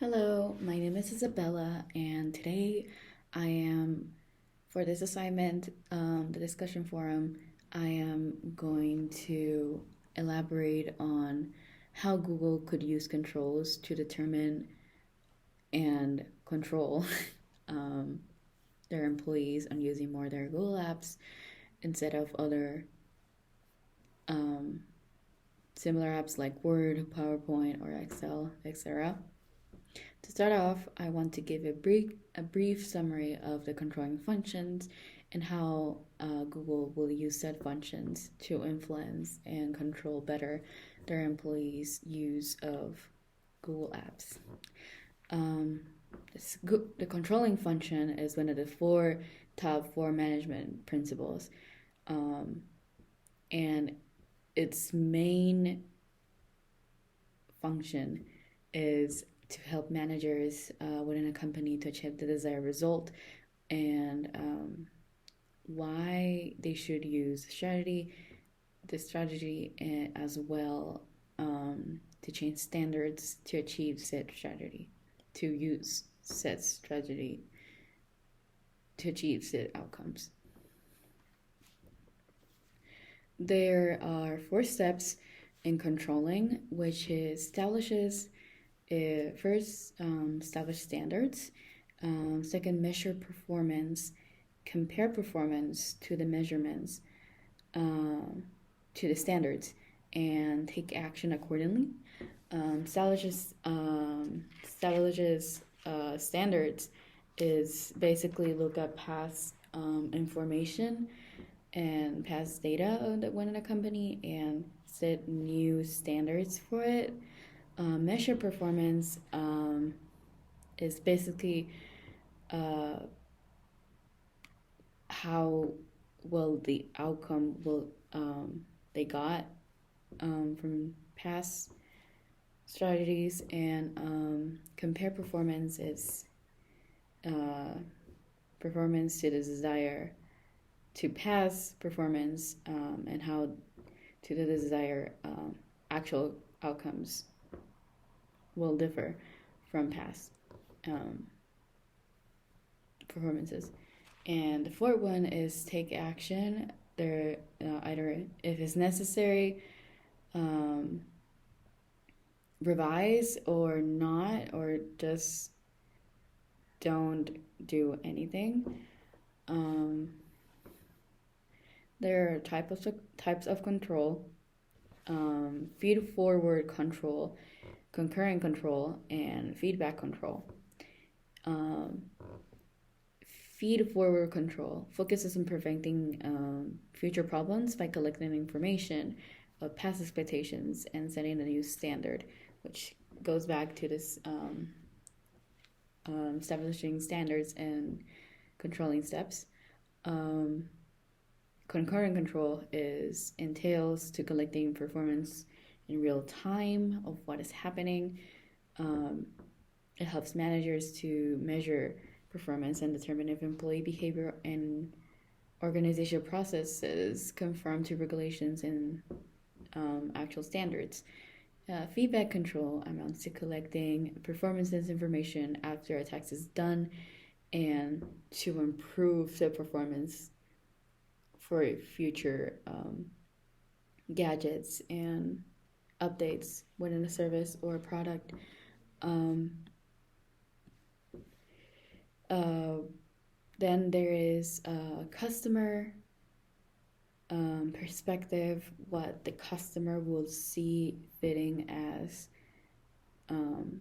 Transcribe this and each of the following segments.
Hello, my name is Isabella, and today I am, for this assignment, the discussion forum, I am going to elaborate on how Google could use controls to determine and control um, their employees on using more of their Google apps instead of other um, similar apps like Word, PowerPoint, or Excel, etc. To start off, I want to give a brief summary of the controlling functions and how Google will use said functions to influence and control better their employees' use of Google Apps. Um, the controlling function is one of the top four management principles, um, and its main function is to help managers within a company to achieve the desired result and why they should use the strategy as well to change standards to achieve said strategy, to use said strategy to achieve said outcomes. There are four steps in controlling, which establishes first, establish standards. Second, measure performance, compare performance to the measurements, to the standards, and take action accordingly. Establishes standards is basically look at past information and past data that went in a company and set new standards for it. Measure performance is basically uh, how well the outcome will they got from past strategies, and compare performance is uh, performance to the desire to past performance, and how to the desired actual outcomes will differ from past um, performances. And the fourth one is take action. There, either if it's necessary, um, revise or not, or just don't do anything. Um, there are types of control: feed forward control, concurrent control, and feedback control. Um, Feed forward control focuses on preventing future problems by collecting information of past expectations and setting a new standard, which goes back to this establishing standards and controlling steps. Um, Concurrent control is entails to collecting performance in real time of what is happening. Um, it helps managers to measure performance and determine if employee behavior and organizational processes conform to regulations and actual standards. Feedback control amounts to collecting performances information after a task is done and to improve the performance for future gadgets and updates within a service or a product. Um, uh, then there is customer perspective, what the customer will see fitting as, um,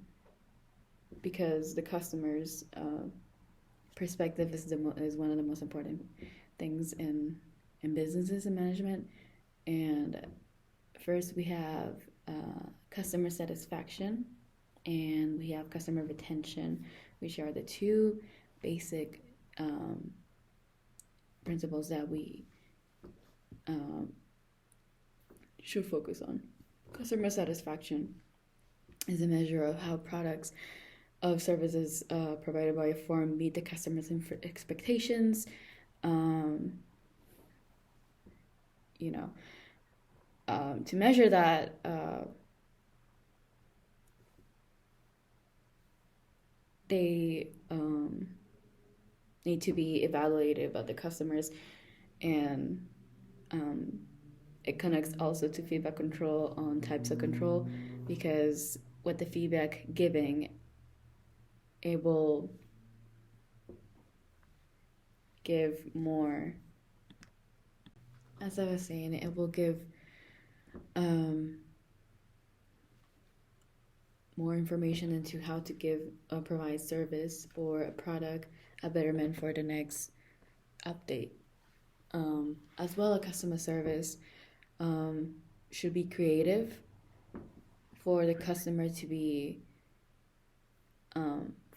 because the customer's perspective is one of the most important things in businesses and management. And first we have customer satisfaction, and we have customer retention, which are the two basic principles that we um, should focus on. Customer satisfaction is a measure of how products of services provided by a firm meet the customer's expectations. Um, you know, to measure that, they need to be evaluated by the customers, and um, it connects also to feedback control on types of control, because with the feedback giving, it will give more, as I was saying, it will give um, more information into how to give or provide service or a product a betterment for the next update. As well, a customer service should be creative for the customer to be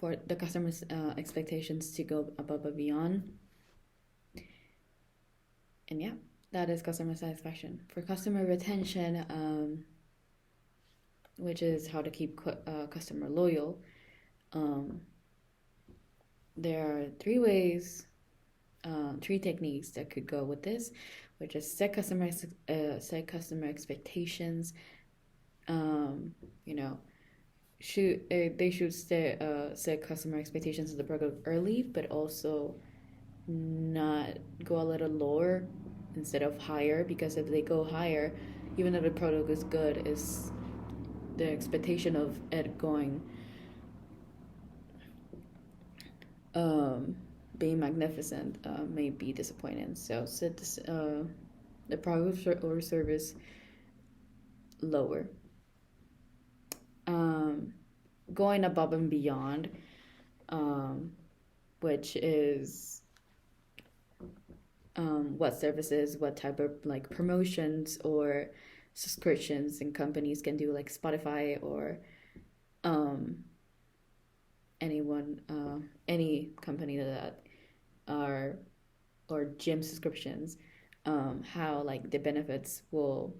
for the customer's expectations to go above and beyond. And yeah, that is customer satisfaction. For customer retention, which is how to keep customer loyal, there are three techniques that could go with this, which is set customer expectations. They should set customer expectations of the product early, but also not go a little lower instead of higher, because if they go higher, even though the product is good, is the expectation of it going being magnificent may be disappointing. So set this, the product or service lower. Going above and beyond, which is what services, what type of like promotions or subscriptions and companies can do, like Spotify or any company that are, or gym subscriptions, how like the benefits will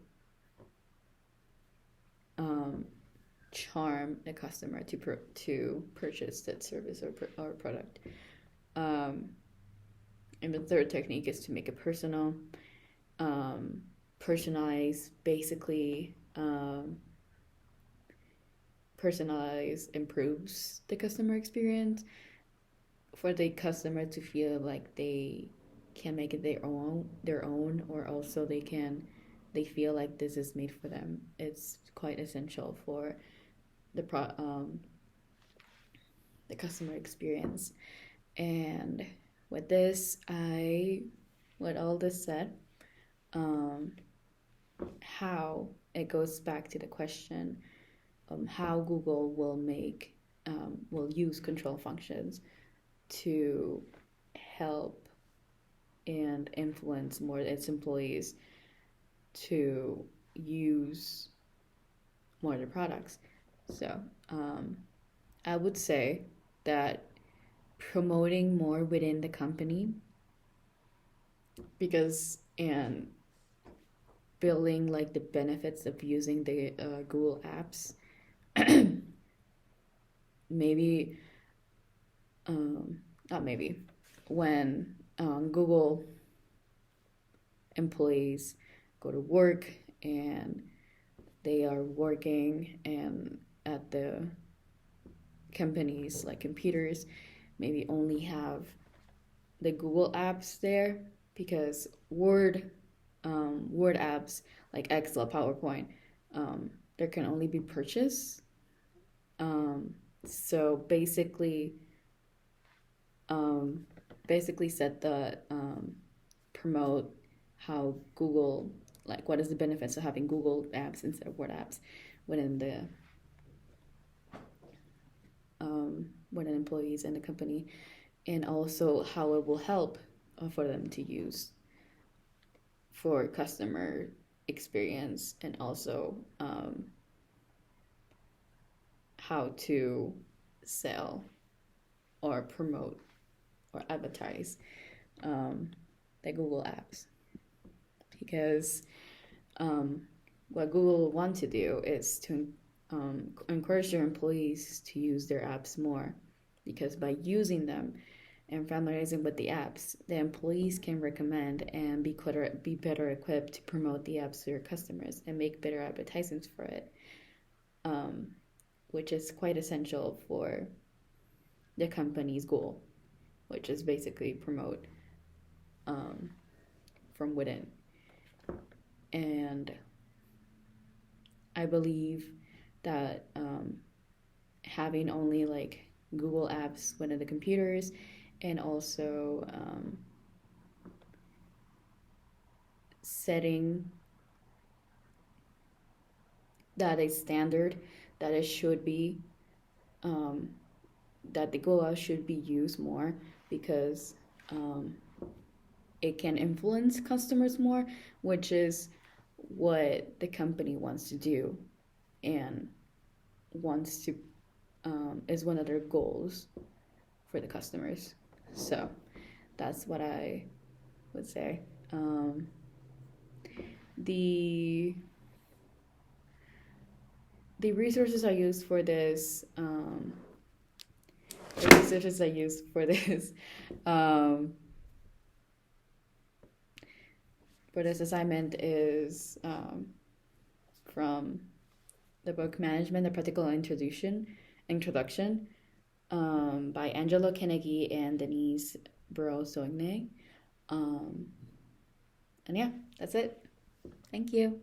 charm the customer to purchase that service or product. And the third technique is to make it personal. Personalize, basically, personalize improves the customer experience for the customer to feel like they can make it their own, or also they feel like this is made for them. It's quite essential for the customer experience. And with all this said, how it goes back to the question, how Google will use control functions to help and influence more its employees to use more of the products. So I would say that promoting more within the company, and building like the benefits of using the Google apps, maybe not maybe, when Google employees go to work and they are working and at the companies like computers, maybe only have the Google apps there, because Word apps like Excel, PowerPoint, there can only be purchased. So basically set the promote how Google, like what is the benefits of having Google apps instead of Word apps within employees in the company, and also how it will help for them to use for customer experience, and also how to sell or promote or advertise the Google apps. Because what Google will want to do is to encourage their employees to use their apps more, because by using them and familiarizing with the apps, the employees can recommend and be better equipped to promote the apps to their customers and make better advertisements for it, which is quite essential for the company's goal, which is basically promote from within. And I believe that having only like Google apps within the computers, and also setting that a standard that it should be that the Google app should be used more, because it can influence customers more, which is what the company wants to do and wants to is one of their goals for the customers. So that's what I would say. The resources I used for this for this assignment is from the book Management: The Practical Introduction by Angelo Kennedy and Denise Burrows-Soigné. And yeah, that's it. Thank you.